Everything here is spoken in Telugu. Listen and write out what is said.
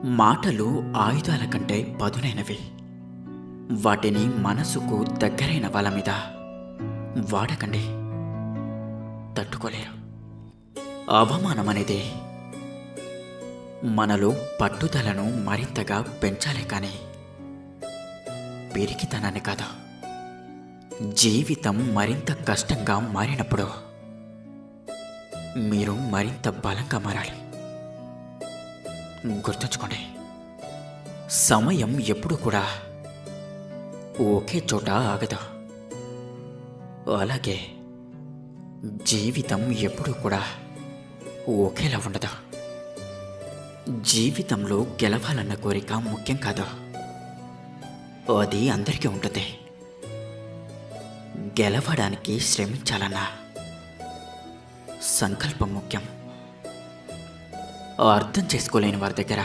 మాటలు ఆయుధాల కంటే పదునైనవి. వాటిని మనసుకు దగ్గరైన వాళ్ళ మీద వాడకండి, తట్టుకోలేరు. అవమానం అనేది మనలో పట్టుదలను మరింతగా పెంచాలే కానీ పిరికితనాన్ని కాదు. జీవితం మరింత కష్టంగా మారినప్పుడు మీరు మరింత బలంగా మారాలి. గుర్తుంచుకోండి, సమయం ఎప్పుడు కూడా ఒకే చోట ఆగదు. అలాగే జీవితం ఎప్పుడూ కూడా ఒకేలా ఉండదు. జీవితంలో గెలవాలన్న కోరిక ముఖ్యం కాదు, అది అందరికీ ఉంటుంది. గెలవడానికి శ్రమించాలన్న సంకల్పం ముఖ్యం. అర్థం చేసుకోలేని వారి దగ్గర